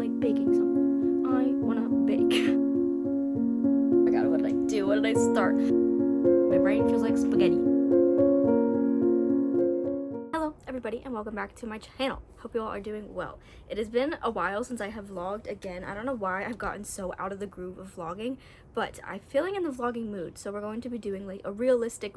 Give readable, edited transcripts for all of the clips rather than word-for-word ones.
like baking something. I wanna bake. Oh my god, what did I do? What did I start? My brain feels like spaghetti. Hello everybody and welcome back to my channel. Hope you all are doing well. It has been a while since I have vlogged again. I don't know why I've gotten so out of the groove of vlogging, but I'm feeling in the vlogging mood, so we're going to be doing like a realistic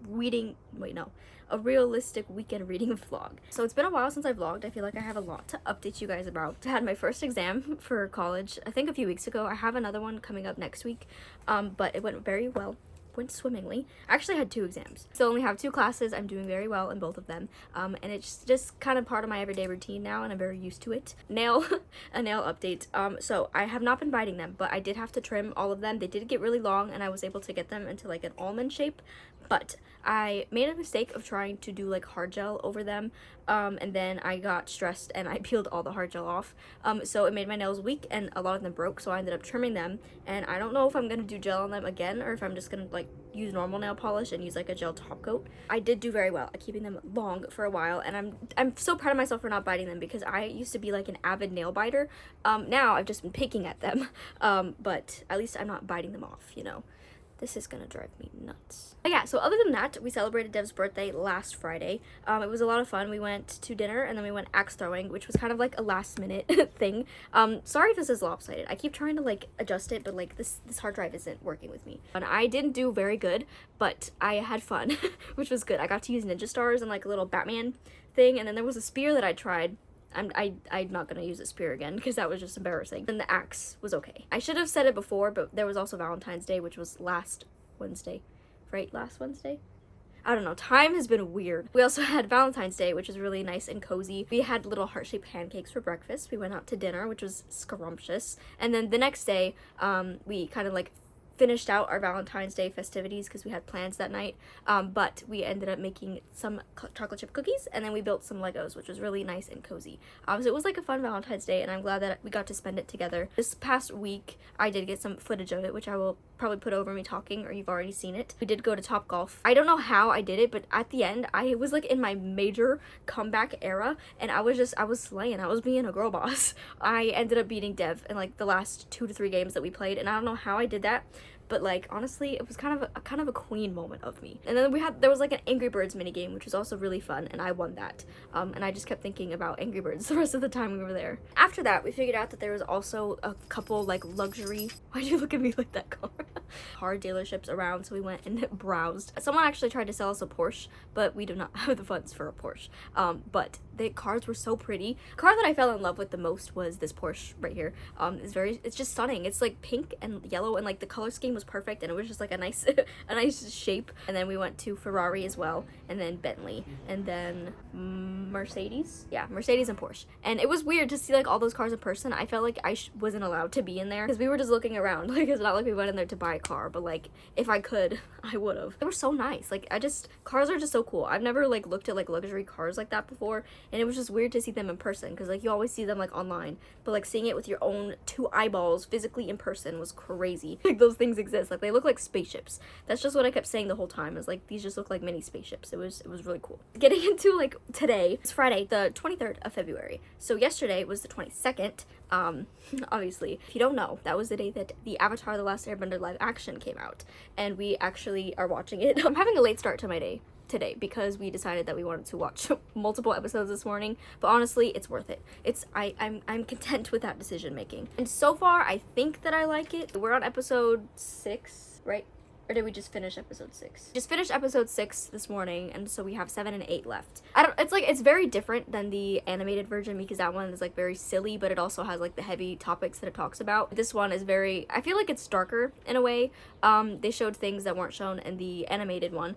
weekend reading vlog. So it's been a while since I vlogged. I feel like I have a lot to update you guys about. I had my first exam for college I think a few weeks ago. I have another one coming up next week, but it went very well. Went swimmingly. I actually had 2 exams. Still only have 2 classes. I'm doing very well in both of them. And it's just kind of part of my everyday routine now, and I'm very used to it. A nail update. So I have not been biting them, but I did have to trim all of them. They did get really long, and I was able to get them into like an almond shape, but I made a mistake of trying to do like hard gel over them, and then I got stressed and I peeled all the hard gel off, so it made my nails weak and a lot of them broke, so I ended up trimming them, and I don't know if I'm gonna do gel on them again or if I'm just gonna like use normal nail polish and use like a gel top coat. I did do very well at keeping them long for a while, and I'm so proud of myself for not biting them, because I used to be like an avid nail biter. Now I've just been picking at them, but at least I'm not biting them off, you know. This is gonna drive me nuts. But yeah, so other than that, we celebrated Dev's birthday last Friday. It was a lot of fun. We went to dinner and then we went axe throwing, which was kind of like a last minute thing. Sorry if this is lopsided. I keep trying to like adjust it, but like this hard drive isn't working with me. And I didn't do very good, but I had fun, which was good. I got to use ninja stars and like a little Batman thing, and then there was a spear that I tried. I'm not gonna use a spear again because that was just embarrassing. And the axe was okay. I should have said it before, but there was also Valentine's Day, which was last Wednesday, right? Last Wednesday? I don't know. Time has been weird. We also had Valentine's Day, which is really nice and cozy. We had little heart-shaped pancakes for breakfast. We went out to dinner, which was scrumptious. And then the next day, we kind of like finished out our Valentine's Day festivities because we had plans that night, but we ended up making some chocolate chip cookies, and then we built some Legos, which was really nice and cozy. So it was like a fun Valentine's Day, and I'm glad that we got to spend it together. This past week I did get some footage of it, which I will probably put over me talking, or you've already seen it. We did go to Top Golf. I don't know how I did it, but at the end I was like in my major comeback era, and I was slaying. I was being a girl boss. I ended up beating Dev in like the last 2 to 3 games that we played, and I don't know how I did that, but like honestly it was kind of a queen moment of me. And then there was like an Angry Birds mini game, which was also really fun, and I won that, and I just kept thinking about Angry Birds the rest of the time we were there. After that, we figured out that there was also a couple like luxury, why'd you look at me like that, car car dealerships around, so we went and browsed. Someone actually tried to sell us a Porsche, but we do not have the funds for a Porsche. But the cars were so pretty. The car that I fell in love with the most was this Porsche right here. It's just stunning. It's like pink and yellow, and like the color scheme was perfect, and it was just like a nice a nice shape. And then we went to Ferrari as well, and then Bentley, and then Mercedes. Yeah, Mercedes and Porsche. And it was weird to see like all those cars in person. I felt like I wasn't allowed to be in there because we were just looking around. Like, it's not like we went in there to buy a car, but like if I could, I would have. They were so nice. Like, cars are just so cool. I've never like looked at like luxury cars like that before, and it was just weird to see them in person, because like you always see them like online, but like seeing it with your own 2 eyeballs physically in person was crazy. Like, those things exist. Like, they look like spaceships. That's just what I kept saying the whole time, is like these just look like mini spaceships. It was really cool. Getting into like today, it's Friday the 23rd of February, so yesterday was the 22nd. Obviously, if you don't know, that was the day that the Avatar: The Last Airbender live action came out, and we actually are watching it. I'm having a late start to my day today because we decided that we wanted to watch multiple episodes this morning, but honestly it's worth it. I'm content with that decision making, and so far I think that I like it. We're on episode 6, right? Or did we just finish episode 6? Just finished episode 6 this morning, and so we have 7 and 8 left. It's very different than the animated version, because that one is like very silly, but it also has like the heavy topics that it talks about. This one is I feel like it's darker in a way. They showed things that weren't shown in the animated one,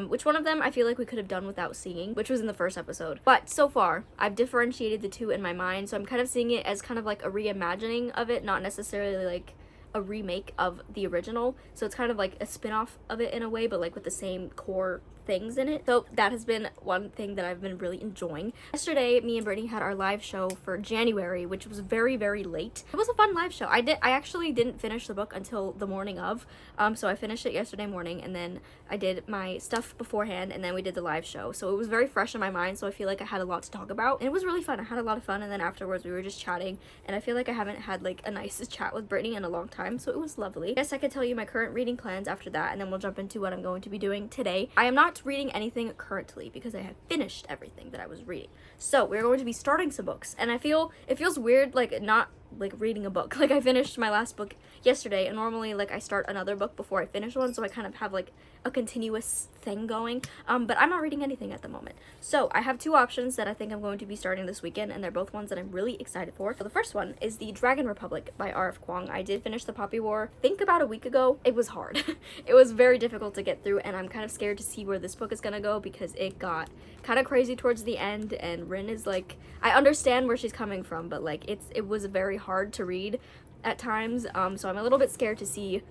which one of them I feel like we could have done without seeing, which was in the first episode. But so far, I've differentiated the 2 in my mind, so I'm kind of seeing it as kind of like a reimagining of it, not necessarily like a remake of the original. So it's kind of like a spin-off of it in a way, but like with the same core things in it. So that has been one thing that I've been really enjoying. Yesterday, me and Brittany had our live show for January, which was very, very late. It was a fun live show. I actually didn't finish the book until the morning of, so I finished it yesterday morning, and then I did my stuff beforehand, and then we did the live show. So it was very fresh in my mind, so I feel like I had a lot to talk about, and it was really fun. I had a lot of fun, and then afterwards we were just chatting, and I feel like I haven't had like a nice chat with Brittany in a long time, so it was lovely. I guess I could tell you my current reading plans after that, and then we'll jump into what I'm going to be doing today. I am not reading anything currently because I have finished everything that I was reading. So we're going to be starting some books, and it feels weird like not like reading a book. Like I finished my last book yesterday, and normally like I start another book before I finish one, so I kind of have like a continuous thing going, but I'm not reading anything at the moment. So I have two options that I think I'm going to be starting this weekend, and they're both ones that I'm really excited for. So the first one is The Dragon Republic by R.F. Kuang. I did finish the Poppy War, I think about a week ago. It was hard. It was very difficult to get through, and I'm kind of scared to see where this book is gonna go because it got kind of crazy towards the end, and Rin is like, I understand where she's coming from, but like it was very hard to read at times, so I'm a little bit scared to see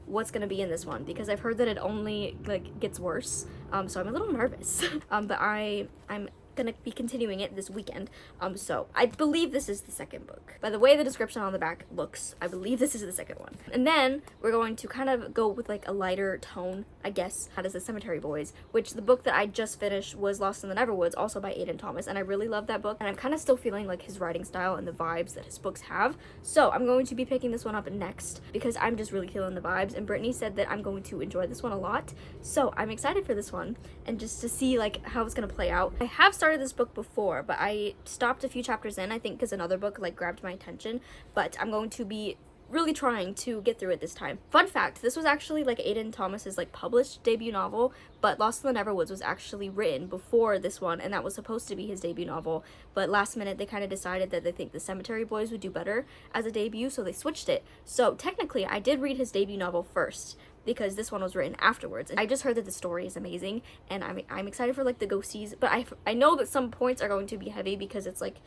what's gonna be in this one because I've heard that it only like gets worse, so I'm a little nervous. But I'm gonna be continuing it this weekend, so I believe this is the second book. By the way the description on the back looks, I believe this is the second one. And then we're going to kind of go with like a lighter tone, I guess. That is The Cemetery Boys, which the book that I just finished was Lost in the Neverwoods, also by Aiden Thomas, and I really love that book, and I'm kind of still feeling like his writing style and the vibes that his books have. So I'm going to be picking this one up next because I'm just really feeling the vibes, and Brittany said that I'm going to enjoy this one a lot, so I'm excited for this one and just to see like how it's gonna play out. I have started this book before, but I stopped a few chapters in, I think because another book like grabbed my attention, but I'm going to be really trying to get through it this time. Fun fact, this was actually like Aiden Thomas's like published debut novel, but Lost in the Neverwoods was actually written before this one, and that was supposed to be his debut novel, but last minute they kind of decided that they think The Cemetery Boys would do better as a debut, so they switched it. So technically I did read his debut novel first because this one was written afterwards. And I just heard that the story is amazing, and I'm excited for like the ghosties, but I know that some points are going to be heavy because it's like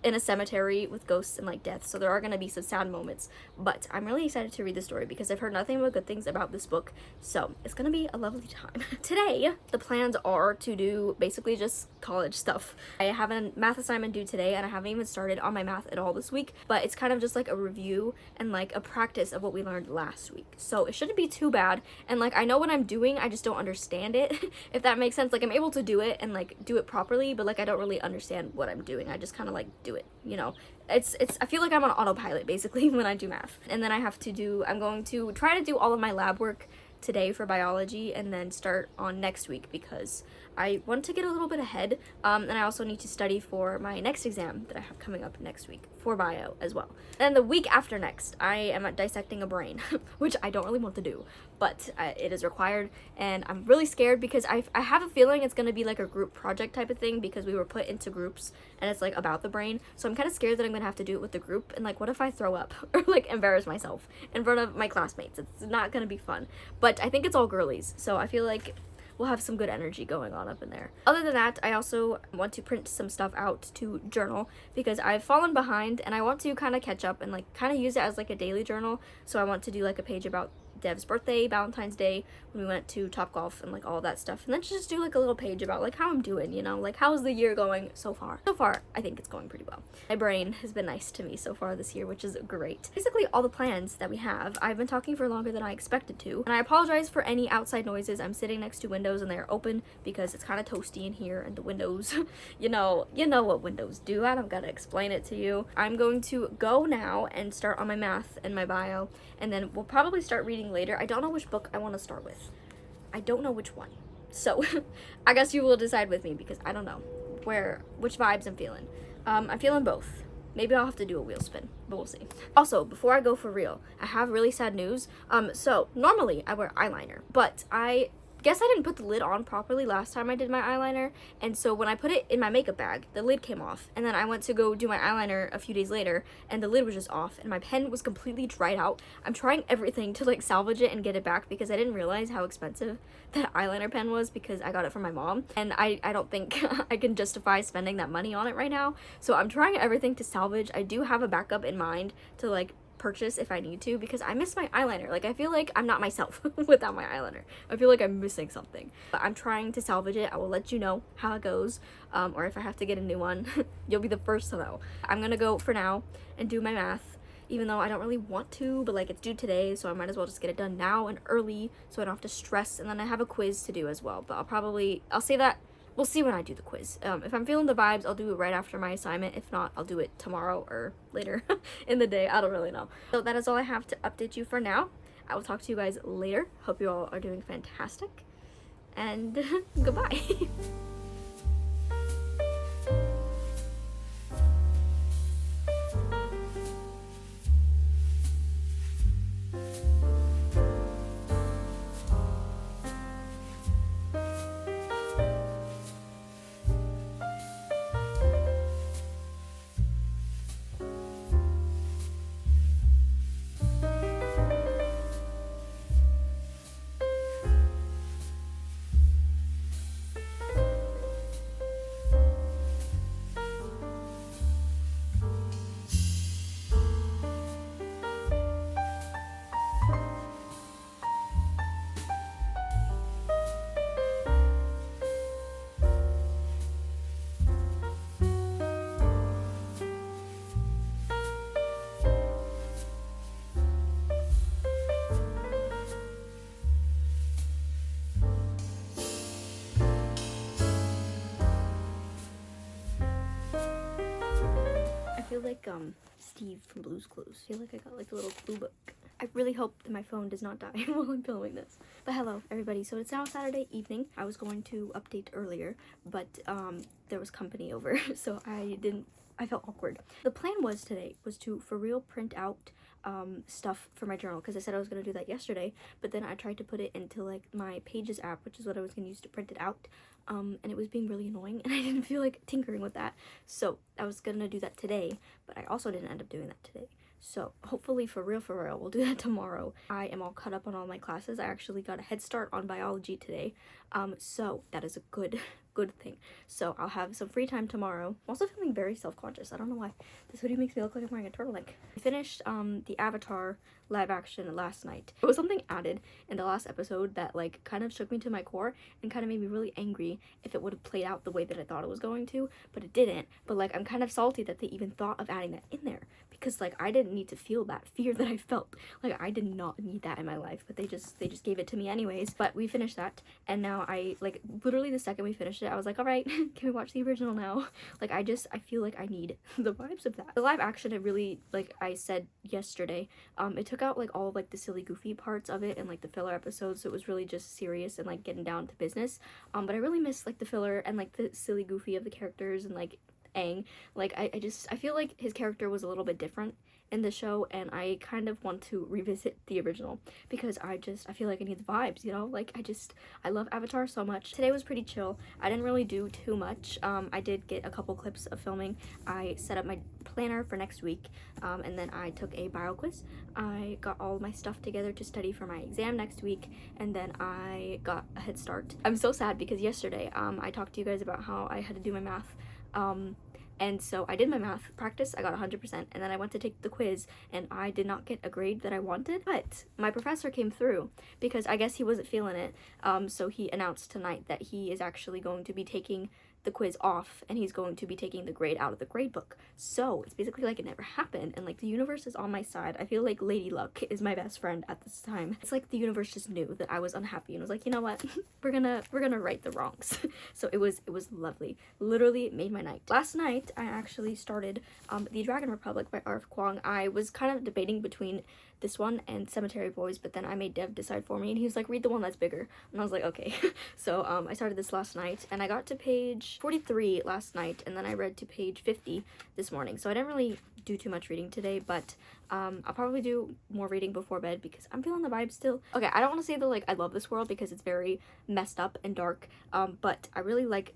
in a cemetery with ghosts and like death, so there are going to be some sad moments, but I'm really excited to read the story because I've heard nothing but good things about this book, so it's going to be a lovely time. Today the plans are to do basically just college stuff. I have a math assignment due today, and I haven't even started on my math at all this week, but it's kind of just like a review and like a practice of what we learned last week, so it shouldn't be too bad. And like I know what I'm doing, I just don't understand it. If that makes sense. Like I'm able to do it and like do it properly, but like I don't really understand what I'm doing. I just kind of like do it, you know. It's I feel like I'm on autopilot basically when I do math. And then I'm going to try to do all of my lab work today for biology, and then start on next week because I want to get a little bit ahead, and I also need to study for my next exam that I have coming up next week for bio as well. And the week after next, I am dissecting a brain, which I don't really want to do, but it is required, and I'm really scared because I have a feeling it's going to be like a group project type of thing because we were put into groups, and it's like about the brain, so I'm kind of scared that I'm going to have to do it with the group, and like what if I throw up or like embarrass myself in front of my classmates? It's not going to be fun, but I think it's all girlies, so I feel like we'll have some good energy going on up in there. Other than that, I also want to print some stuff out to journal because I've fallen behind, and I want to kind of catch up and like kind of use it as like a daily journal. So I want to do like a page about Dev's birthday, Valentine's Day, when we went to Topgolf and like all that stuff, and then just do like a little page about like how I'm doing, you know, like how's the year going so far. I think it's going pretty well. My brain has been nice to me so far this year, which is great. Basically all the plans that we have. I've been talking for longer than I expected to, and I apologize for any outside noises. I'm sitting next to windows and they're open because it's kind of toasty in here, and the windows you know what windows do. I don't gotta explain it to you. I'm going to go now and start on my math and my bio, and then we'll probably start reading later. I don't know which book I want to start with. I don't know which one. So I guess you will decide with me because I don't know which vibes I'm feeling. I'm feeling both. Maybe I'll have to do a wheel spin, but we'll see. Also, before I go for real, I have really sad news. So normally I wear eyeliner, but I guess I didn't put the lid on properly last time I did my eyeliner, and so when I put it in my makeup bag, the lid came off, and then I went to go do my eyeliner a few days later, and the lid was just off, and my pen was completely dried out. I'm trying everything to like salvage it and get it back because I didn't realize how expensive that eyeliner pen was because I got it from my mom, and I don't think I can justify spending that money on it right now, so I'm trying everything to salvage. I do have a backup in mind to like purchase if I need to, because I miss my eyeliner. Like, I feel like I'm not myself without my eyeliner. I feel like I'm missing something. But I'm trying to salvage it. I will let you know how it goes, or if I have to get a new one. You'll be the first to know. I'm gonna go for now and do my math, even though I don't really want to, but like it's due today, so I might as well just get it done now and early so I don't have to stress. And then I have a quiz to do as well, but I'll say that we'll see when I do the quiz. If I'm feeling the vibes, I'll do it right after my assignment. If not, I'll do it tomorrow or later in the day. I don't really know. So that is all I have to update you for now. I will talk to you guys later. Hope you all are doing fantastic. And goodbye. I feel like Steve from Blue's Clues. I feel like I got like a little clue book. I really hope that my phone does not die while I'm filming this. But hello everybody, so it's now Saturday evening. I was going to update earlier, but there was company over, so I felt awkward. The plan was today was to for real print out stuff for my journal, because I said I was going to do that yesterday, but then I tried to put it into like my Pages app, which is what I was going to use to print it out, and it was being really annoying and I didn't feel like tinkering with that, so I was going to do that today, but I also didn't end up doing that today. So hopefully for real we'll do that tomorrow. I am all caught up on all my classes. I actually got a head start on biology today, so that is a good thing. So I'll have some free time tomorrow. I'm also feeling very self-conscious. I don't know why. This hoodie makes me look like I'm wearing a turtleneck. I finished the Avatar live action last night. There was something added in the last episode that like kind of shook me to my core and kind of made me really angry if it would have played out the way that I thought it was going to, but it didn't. But like I'm kind of salty that they even thought of adding that in there, because like I didn't need to feel that fear that I felt. Like I did not need that in my life, but they just gave it to me anyways. But we finished that, and now I like literally the second we finished it, I was like, all right, can we watch the original now? Like I feel like I need the vibes of that. The live action, it really, like I said yesterday, it took out like all of like the silly goofy parts of it and like the filler episodes, so it was really just serious and like getting down to business. But I really miss like the filler and like the silly goofy of the characters and like Aang. Like I feel like his character was a little bit different in the show, and I kind of want to revisit the original because I feel like I need the vibes, you know? Like I love Avatar so much. Today was pretty chill. I didn't really do too much. I did get a couple clips of filming. I set up my planner for next week, and then I took a bio quiz. I got all my stuff together to study for my exam next week, and then I got a head start. I'm so sad because yesterday I talked to you guys about how I had to do my math, and so I did my math practice, I got 100%, and then I went to take the quiz, and I did not get a grade that I wanted, but my professor came through, because I guess he wasn't feeling it, so he announced tonight that he is actually going to be taking the quiz off, and he's going to be taking the grade out of the grade book. So it's basically like it never happened, and like the universe is on my side. I feel like Lady Luck is my best friend at this time. It's like the universe just knew that I was unhappy and was like, you know what, we're gonna right the wrongs. So it was lovely. Literally made my night. Last night I actually started The Dragon Republic by R.F. Kuang. I was kind of debating between this one and Cemetery Boys, but then I made Dev decide for me, and he was like, read the one that's bigger, and I was like, okay. So I started this last night, and I got to page 43 last night, and then I read to page 50 this morning. So I didn't really do too much reading today, but I'll probably do more reading before bed because I'm feeling the vibe still. Okay, I don't want to say that like I love this world because it's very messed up and dark, but I really like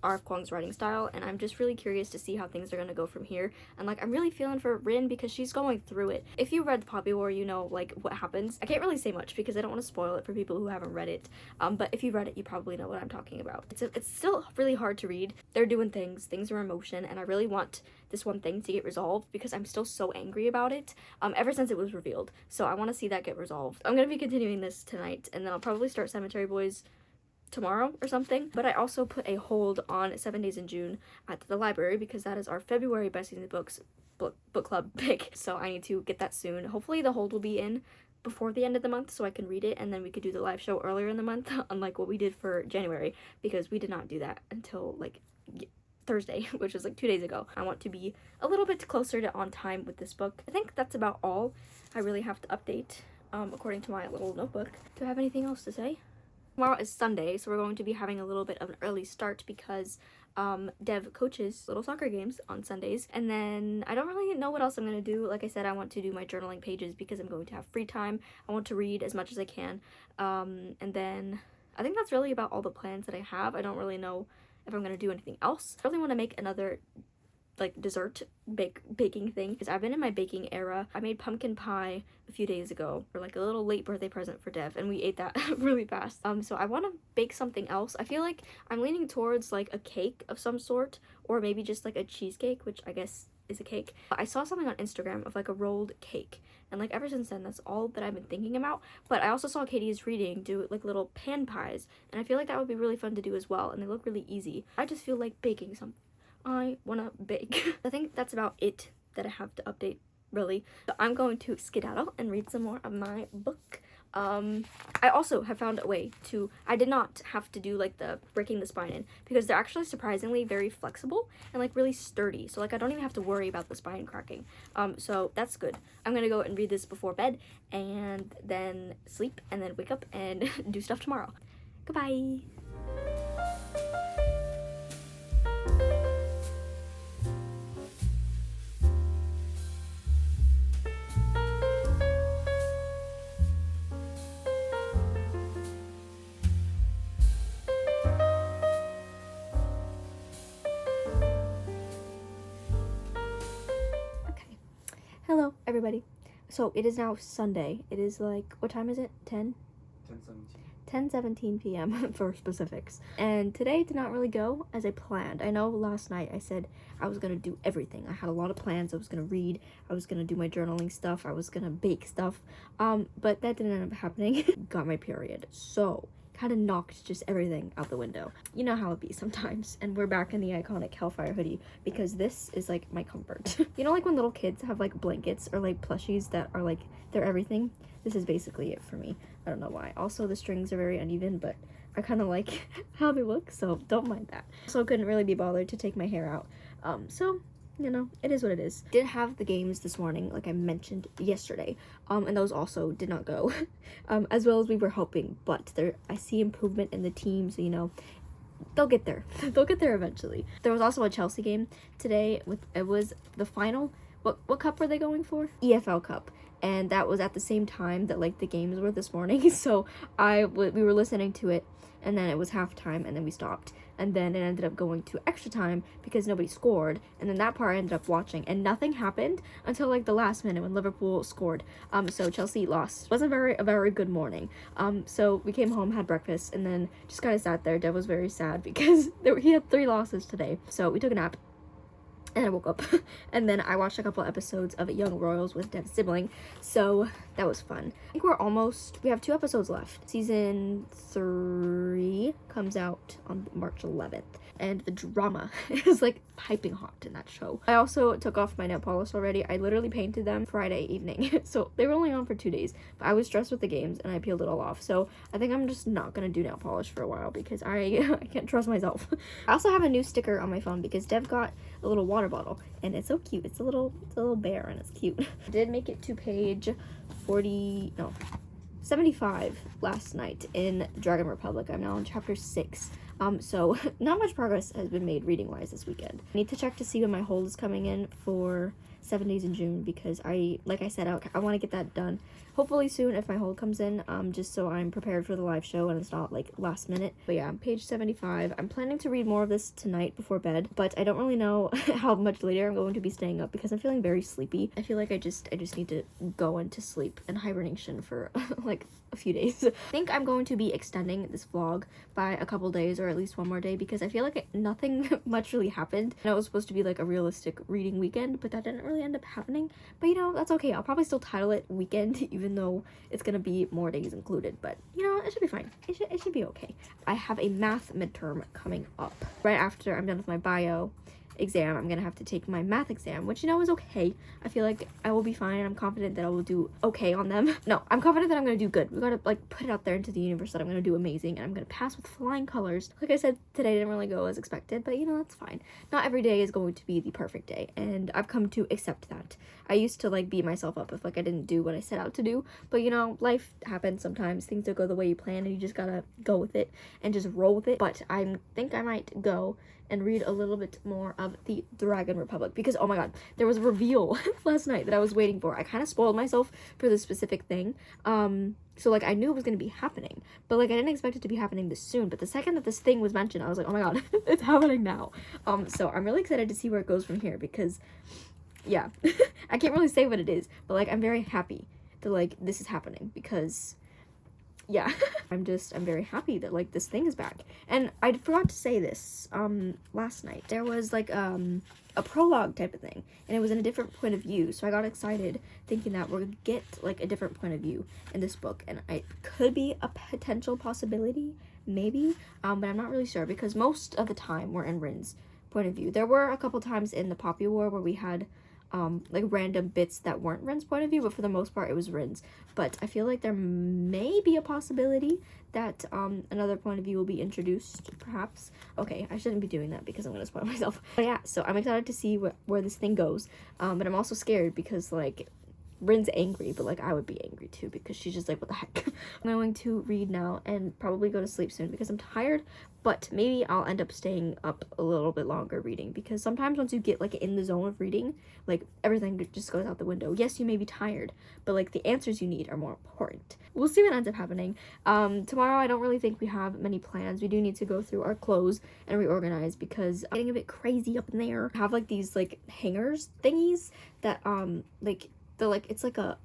R.F. Kuang's writing style, and I'm just really curious to see how things are going to go from here. And like, I'm really feeling for Rin because she's going through it. If you read the Poppy War, you know like what happens. I can't really say much because I don't want to spoil it for people who haven't read it, but if you read it, you probably know what I'm talking about. It's still really hard to read. They're doing things are in motion, and I really want this one thing to get resolved because I'm still so angry about it ever since it was revealed. So I want to see that get resolved. I'm gonna be continuing this tonight, and then I'll probably start Cemetery Boys tomorrow or something. But I also put a hold on 7 Days in June at the library because that is our February Best Season Books book club pick. So I need to get that soon. Hopefully the hold will be in before the end of the month so I can read it, and then we could do the live show earlier in the month, unlike what we did for January, because we did not do that until like Thursday, which was like 2 days ago. I want to be a little bit closer to on time with this book. I think that's about all I really have to update according to my little notebook. Do I have anything else to say? Tomorrow is Sunday, so we're going to be having a little bit of an early start because Dev coaches little soccer games on Sundays, and then I don't really know what else I'm gonna do. Like I said, I want to do my journaling pages because I'm going to have free time. I want to read as much as I can, and then I think that's really about all the plans that I have. I don't really know if I'm gonna do anything else. I really want to make another like dessert baking thing because I've been in my baking era. I made pumpkin pie a few days ago for like a little late birthday present for Dev, and we ate that really fast. So I want to bake something else. I feel like I'm leaning towards like a cake of some sort, or maybe just like a cheesecake, which I guess is a cake. I saw something on Instagram of like a rolled cake, and like ever since then that's all that I've been thinking about. But I also saw Katie's Reading do like little pan pies, and I feel like that would be really fun to do as well, and they look really easy. I just feel like baking something. I wanna bake. I think that's about it that I have to update, really. So I'm going to skedaddle and read some more of my book. I also have found a way to, I did not have to do like the breaking the spine in because they're actually surprisingly very flexible and like really sturdy. So like I don't even have to worry about the spine cracking. So that's good. I'm gonna go and read this before bed and then sleep and then wake up and do stuff tomorrow. Goodbye. Hello, everybody. So it is now Sunday. It is like, what time is it? 10:17 p.m. for specifics. And today did not really go as I planned. I know last night I said I was gonna do everything. I had a lot of plans. I was gonna read. I was gonna do my journaling stuff. I was gonna bake stuff. But that didn't end up happening. Got my period. So kind of knocked just everything out the window. You know how it be sometimes. And we're back in the iconic Hellfire hoodie because this is like my comfort. You know, like when little kids have like blankets or like plushies that are like their everything? This is basically it for me. I don't know why. Also, the strings are very uneven, but I kind of like how they look, so don't mind that. Also, couldn't really be bothered to take my hair out. So, you know, it is what it is. Did have the games this morning, like I mentioned yesterday, and those also did not go as well as we were hoping, but I see improvement in the team, so, you know, they'll get there. They'll get there eventually. There was also a Chelsea game today. It was the final. What cup were they going for? EFL Cup. And that was at the same time that like the games were this morning. So we were listening to it, and then it was halftime, and then we stopped, and then it ended up going to extra time because nobody scored, and then that part I ended up watching, and nothing happened until like the last minute when Liverpool scored. So Chelsea lost. It wasn't a very good morning. So we came home, had breakfast, and then just kind of sat there. Dev was very sad because he had 3 losses today. So we took a nap. And I woke up, and then I watched a couple episodes of Young Royals with Dev's sibling, so that was fun. I think we have 2 episodes left. Season 3 comes out on March 11th, and the drama is like piping hot in that show. I also took off my nail polish already. I literally painted them Friday evening, so they were only on for 2 days, but I was stressed with the games, and I peeled it all off, so I think I'm just not gonna do nail polish for a while because I can't trust myself. I also have a new sticker on my phone because Dev got a little water bottle, and it's so cute. It's a little bear, and it's cute. I did make it to page 75 last night in Dragon Republic. I'm now on chapter 6. So not much progress has been made reading wise this weekend. I need to check to see when my hold is coming in for 7 days in June because like I said, I want to get that done hopefully soon if my hold comes in, just so I'm prepared for the live show and it's not like last minute. But yeah, page 75. I'm planning to read more of this tonight before bed, but I don't really know how much later I'm going to be staying up because I'm feeling very sleepy. I feel like I just need to go into sleep and hibernation for like a few days. I think I'm going to be extending this vlog by a couple days or at least one more day because I feel like nothing much really happened. I know it was supposed to be like a realistic reading weekend, but that didn't really end up happening. But you know, that's okay. I'll probably still title it weekend even though it's gonna be more days included, but you know, it should be fine. It should be okay. I have a math midterm coming up. Right after I'm done with my bio exam, I'm gonna have to take my math exam, which, you know, is okay. I feel like I will be fine. I'm confident that I will do okay on them. No, I'm confident that I'm gonna do good. We gotta like put it out there into the universe that I'm gonna do amazing and I'm gonna pass with flying colors. Like I said, today didn't really go as expected, but you know, that's fine. Not every day is going to be the perfect day, and I've come to accept that. I used to like beat myself up if like I didn't do what I set out to do, but you know, life happens sometimes. Things don't go the way you plan and you just gotta go with it and just roll with it. But I think I might go and read a little bit more of the Dragon Republic because, oh my god, there was a reveal last night that I was waiting for. I kind of spoiled myself for this specific thing. So like I knew it was going to be happening, but like I didn't expect it to be happening this soon. But the second that this thing was mentioned, I was like, oh my god, it's happening now. So I'm really excited to see where it goes from here because, yeah, I can't really say what it is, but like I'm very happy that like this is happening because, yeah, I'm very happy that like this thing is back. And I forgot to say this last night. There was like a prologue type of thing, and it was in a different point of view, so I got excited thinking that we're gonna get like a different point of view in this book, and it could be a potential possibility, maybe, but I'm not really sure because most of the time we're in Rin's point of view. There were a couple times in the Poppy War where we had like random bits that weren't Rin's point of view, but for the most part it was Rin's. But I feel like there may be a possibility that another point of view will be introduced, perhaps. Okay, I shouldn't be doing that because I'm gonna spoil myself. But yeah, so I'm excited to see where this thing goes, but I'm also scared because like Rin's angry, but like I would be angry too because she's just like, what the heck. I'm going to read now and probably go to sleep soon because I'm tired, but maybe I'll end up staying up a little bit longer reading because sometimes once you get like in the zone of reading, like everything just goes out the window. Yes, you may be tired, but like the answers you need are more important. We'll see what ends up happening. Tomorrow I don't really think we have many plans. We do need to go through our clothes and reorganize because I'm getting a bit crazy up in there. I have like these like hangers thingies that like they're like, it's like a,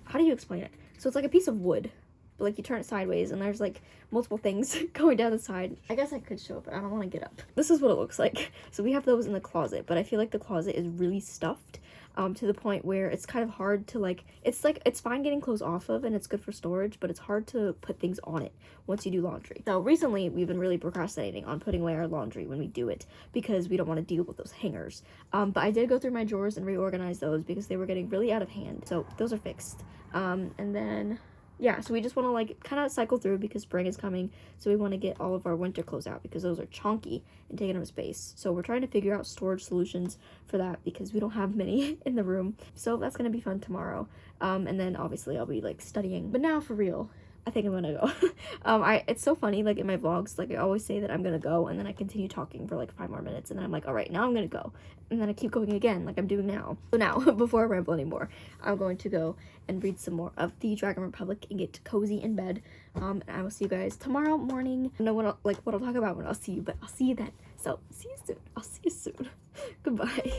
how do you explain it? So it's like a piece of wood, but like you turn it sideways and there's like multiple things going down the side. I guess I could show it, but I don't want to get up. This is what it looks like. So we have those in the closet, but I feel like the closet is really stuffed to the point where it's kind of hard to like, it's fine getting clothes off of and it's good for storage, but it's hard to put things on it once you do laundry. So recently we've been really procrastinating on putting away our laundry when we do it because we don't want to deal with those hangers. But I did go through my drawers and reorganize those because they were getting really out of hand. So those are fixed. And then yeah, so we just want to like kind of cycle through because spring is coming, so we want to get all of our winter clothes out because those are chunky and taking up space. So we're trying to figure out storage solutions for that because we don't have many in the room. So that's gonna be fun tomorrow. And then obviously I'll be like studying. But now for real, I think I'm gonna go. It's so funny, like in my vlogs, like I always say that I'm gonna go and then I continue talking for like 5 more minutes and then I'm like, all right, now I'm gonna go, and then I keep going again like I'm doing now. So now, before I ramble anymore, I'm going to go and read some more of the Dragon Republic and get cozy in bed. And I will see you guys tomorrow morning. I don't know what I'll talk about when I'll see you, but I'll see you then. So see you soon. I'll see you soon. Goodbye.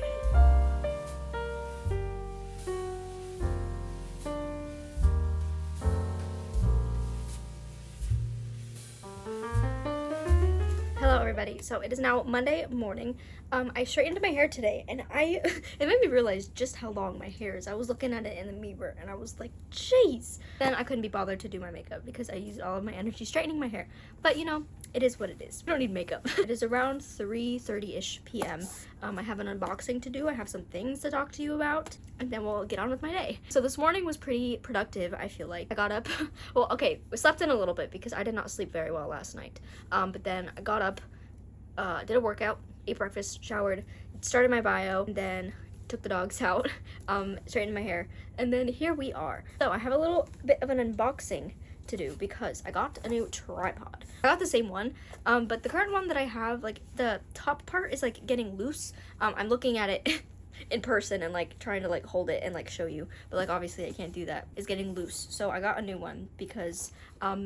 Hello everybody, so it is now Monday morning. I straightened my hair today and it made me realize just how long my hair is. I was looking at it in the mirror and I was like, jeez. Then I couldn't be bothered to do my makeup because I used all of my energy straightening my hair. But you know, it is what it is. We don't need makeup. It is around 3:30ish p.m. I have an unboxing to do. I have some things to talk to you about, and then we'll get on with my day. So this morning was pretty productive, I feel like. I got up, well, okay, we slept in a little bit because I did not sleep very well last night. But then I got up, did a workout, ate breakfast, showered, started my bio, and then took the dogs out, straightened my hair, and then here we are. So I have a little bit of an unboxing to do because I got a new tripod. I got the same one, but the current one that I have, like the top part is like getting loose. I'm looking at it in person and like trying to like hold it and like show you, but like obviously I can't do that. It's getting loose, so I got a new one because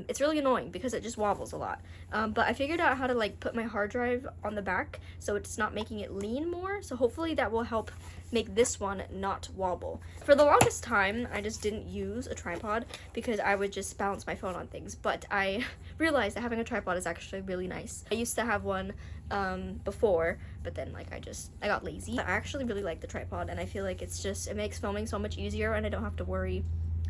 it's really annoying because it just wobbles a lot. But I figured out how to like put my hard drive on the back so it's not making it lean more, so hopefully that will help make this one not wobble. For the longest time I just didn't use a tripod because I would just balance my phone on things, but I realized that having a tripod is actually really nice. I used to have one before, but then like I got lazy. I actually really like the tripod, and I feel like it makes filming so much easier, and I don't have to worry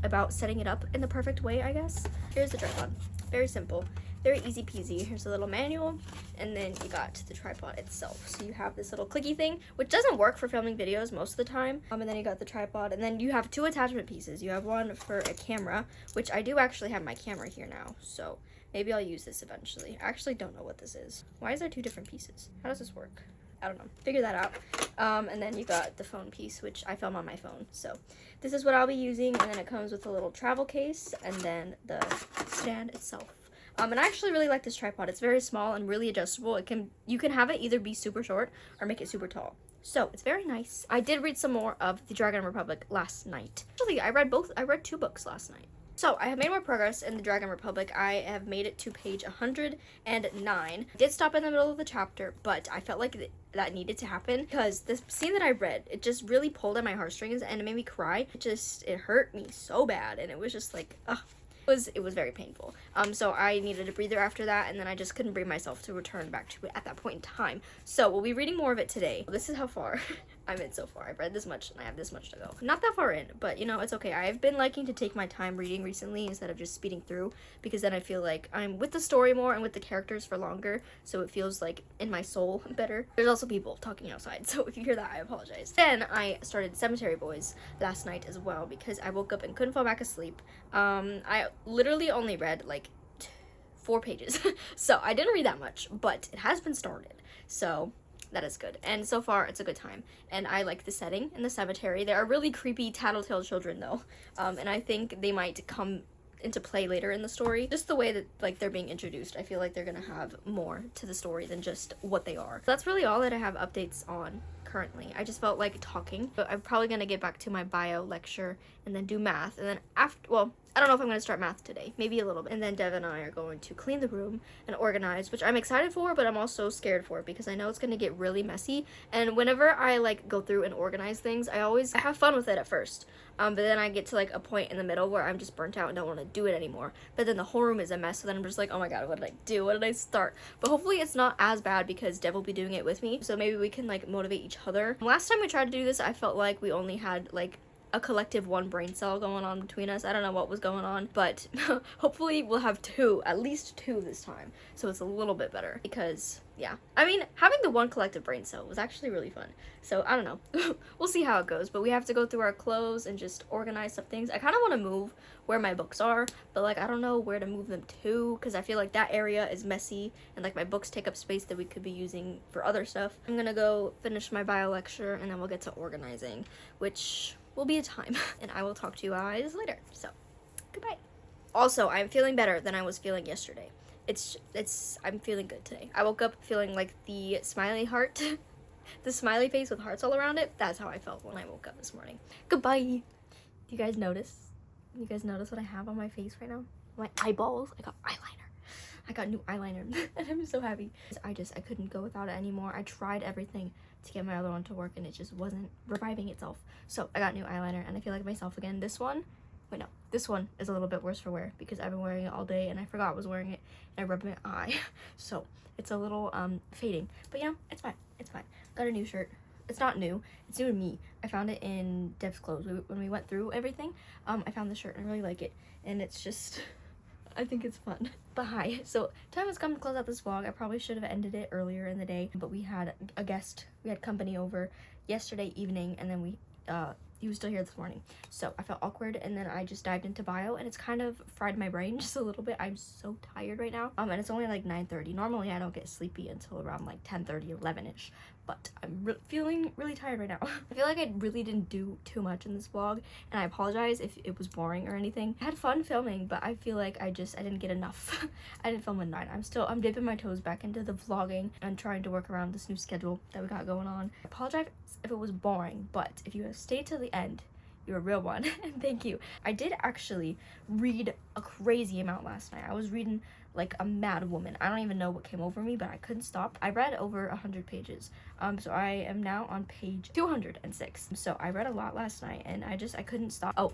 about setting it up in the perfect way, I guess. Here's the tripod. Very simple, very easy peasy. Here's a little manual, and then you got the tripod itself. So you have this little clicky thing, which doesn't work for filming videos most of the time. And then you got the tripod, and then you have two attachment pieces. You have one for a camera, which I do actually have my camera here now, so maybe I'll use this eventually. I actually don't know what this is. Why is there two different pieces? How does this work? I don't know. Figure that out. And then you got the phone piece, which I film on my phone. So this is what I'll be using, and then it comes with a little travel case, and then the stand itself. And I actually really like this tripod. It's very small and really adjustable. You can have it either be super short or make it super tall. So it's very nice. I did read some more of the Dragon Republic last night. Actually, I read 2 books last night. So I have made more progress in the Dragon Republic. I have made it to page 109. I did stop in the middle of the chapter, but I felt like that needed to happen because the scene that I read, it just really pulled at my heartstrings and it made me cry. It hurt me so bad, and it was just like, ugh. It was very painful. So I needed a breather after that, and then I just couldn't bring myself to return back to it at that point in time. So we'll be reading more of it today. This is how far I'm in so far. I've read this much and I have this much to go. Not that far in, but you know, it's okay. I've been liking to take my time reading recently instead of just speeding through, because then I feel like I'm with the story more and with the characters for longer, so it feels like in my soul better. There's also people talking outside, so if you hear that, I apologize. Then I started Cemetery Boys last night as well because I woke up and couldn't fall back asleep. I literally only read like 4 pages, so I didn't read that much, but it has been started, so that is good. And so far it's a good time, and I like the setting in the cemetery. There are really creepy tattletale children though, and I think they might come into play later in the story. Just the way that like they're being introduced, I feel like they're gonna have more to the story than just what they are. So that's really all that I have updates on currently. I just felt like talking, but I'm probably gonna get back to my bio lecture and then do math, and then I don't know if I'm going to start math today, maybe a little bit. And then Dev and I are going to clean the room and organize, which I'm excited for, but I'm also scared for because I know it's going to get really messy. And whenever I like go through and organize things, I have fun with it at first. But then I get to like a point in the middle where I'm just burnt out and don't want to do it anymore. But then the whole room is a mess, so then I'm just like, oh my god, what did I do? What did I start? But hopefully it's not as bad because Dev will be doing it with me, so maybe we can like motivate each other. Last time we tried to do this, I felt like we only had like a collective 1 brain cell going on between us. I don't know what was going on, but hopefully we'll have 2, at least 2 this time, so it's a little bit better. Because yeah, I mean, having the 1 collective brain cell was actually really fun, so I don't know. We'll see how it goes, but we have to go through our clothes and just organize some things. I kind of want to move where my books are, but like I don't know where to move them to because I feel like that area is messy and like my books take up space that we could be using for other stuff. I'm gonna go finish my bio lecture and then we'll get to organizing, which will be a time, and I will talk to you guys later. So goodbye. Also, I'm feeling better than I was feeling yesterday. I'm feeling good today. I woke up feeling like the smiley heart, the smiley face with hearts all around it. That's how I felt when I woke up this morning. Goodbye. Do you guys notice? You guys notice what I have on my face right now? My eyeballs. I got eyeliner. I got new eyeliner and I'm so happy. I couldn't go without it anymore. I tried everything to get my other one to work and it just wasn't reviving itself. So I got new eyeliner and I feel like myself again. This one is a little bit worse for wear because I've been wearing it all day and I forgot I was wearing it and I rubbed my eye. So it's a little fading, but you know, it's fine. It's fine. Got a new shirt. It's not new. It's new to me. I found it in Dev's clothes. When we went through everything, I found the shirt and I really like it. And it's just, I think it's fun. But hi. So time has come to close out this vlog. I probably should have ended it earlier in the day, but we had a guest. We had company over yesterday evening, and then he was still here this morning. So I felt awkward, and then I just dived into bio, and it's kind of fried my brain just a little bit. I'm so tired right now. And it's only like 9:30. Normally I don't get sleepy until around like 10:30, 11ish. but I'm feeling really tired right now. I feel like I really didn't do too much in this vlog, and I apologize if it was boring or anything. I had fun filming, but I feel like I didn't get enough. I didn't film at 9. I'm dipping my toes back into the vlogging and trying to work around this new schedule that we got going on. I apologize if it was boring, but if you have stayed till the end, you're a real one, and thank you. I did actually read a crazy amount last night. I was reading like a mad woman. I don't even know what came over me, but I couldn't stop. I read over 100 pages. So I am now on page 206. So I read a lot last night, and I couldn't stop. Oh,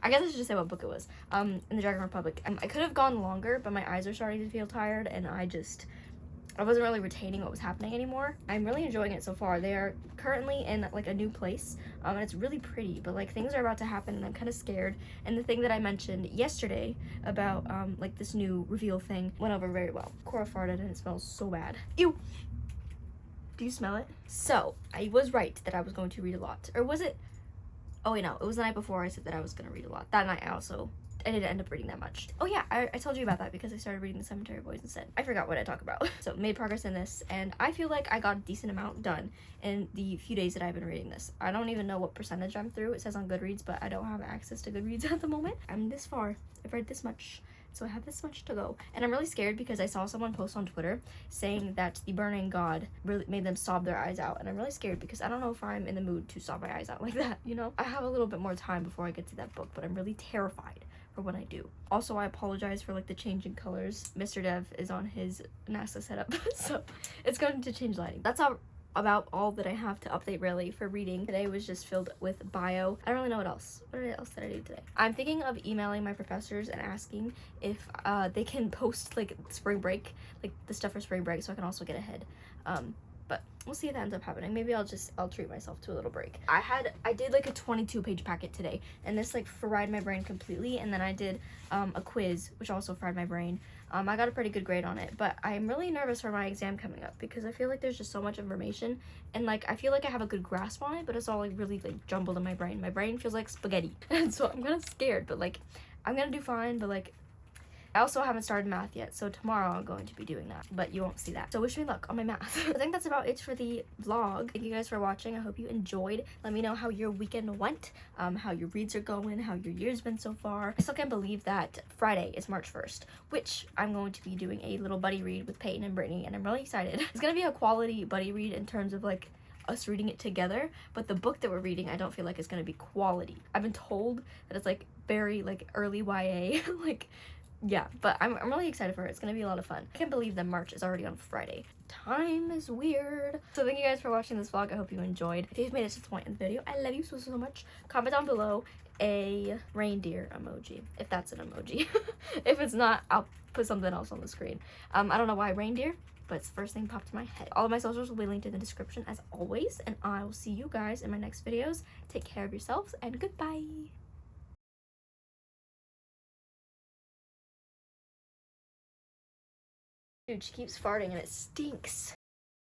I guess I should just say what book it was. In the Dragon Republic. I could have gone longer, but my eyes are starting to feel tired, and I wasn't really retaining what was happening anymore. I'm really enjoying it so far. They are currently in like a new place, and it's really pretty, but like things are about to happen and I'm kind of scared. And the thing that I mentioned yesterday about like this new reveal thing went over very well. Cora farted and it smells so bad. Ew! Do you smell it? So, I was right that I was going to read a lot. Or was it? Oh wait, no, it was the night before I said that I was gonna read a lot. That night I didn't end up reading that much. Oh yeah, I told you about that because I started reading the Cemetery Boys instead. I forgot what I talked about. So made progress in this, and I feel like I got a decent amount done in the few days that I've been reading this. I don't even know what percentage I'm through. It says on Goodreads, but I don't have access to Goodreads at the moment. I'm this far. I've read this much. So I have this much to go. And I'm really scared because I saw someone post on Twitter saying that the burning god really made them sob their eyes out. And I'm really scared because I don't know if I'm in the mood to sob my eyes out like that, you know? I have a little bit more time before I get to that book, but I'm really terrified for when I do. Also, I apologize for like the changing colors. Mr. Dev is on his NASA setup, so it's going to change lighting. That's about all that I have to update really for reading. Today was just filled with bio. I don't really know what else. What else did I do today? I'm thinking of emailing my professors and asking if they can post like spring break, like the stuff for spring break, so I can also get ahead. But we'll see if that ends up happening. Maybe I'll treat myself to a little break. I did like a 22-page packet today, and this like fried my brain completely. And then I did a quiz, which also fried my brain. I got a pretty good grade on it, but I'm really nervous for my exam coming up because I feel like there's just so much information, and like I feel like I have a good grasp on it, but it's all like really like jumbled in my brain. My brain feels like spaghetti, and so I'm kind of scared, but like I'm gonna do fine. But like I also haven't started math yet, so tomorrow I'm going to be doing that, but you won't see that. So wish me luck on my math. I think that's about it for the vlog. Thank you guys for watching. I hope you enjoyed. Let me know how your weekend went, how your reads are going, how your year's been so far. I still can't believe that Friday is March 1st, which I'm going to be doing a little buddy read with Peyton and Brittany, and I'm really excited. It's gonna be a quality buddy read in terms of like us reading it together, but the book that we're reading I don't feel like is gonna be quality. I've been told that it's like very like early YA, like yeah, but I'm really excited for it. It's gonna be a lot of fun. I can't believe that March is already on Friday. Time is weird. So thank you guys for watching this vlog. I hope you enjoyed. If you've made it to this point in the video, I love you so much. Comment down below a reindeer emoji, if that's an emoji. If it's not, I'll put something else on the screen. I don't know why reindeer, but it's the first thing that popped in my head. All of my socials will be linked in the description as always, and I will see you guys in my next videos. Take care of yourselves, and goodbye. Dude, she keeps farting and it stinks.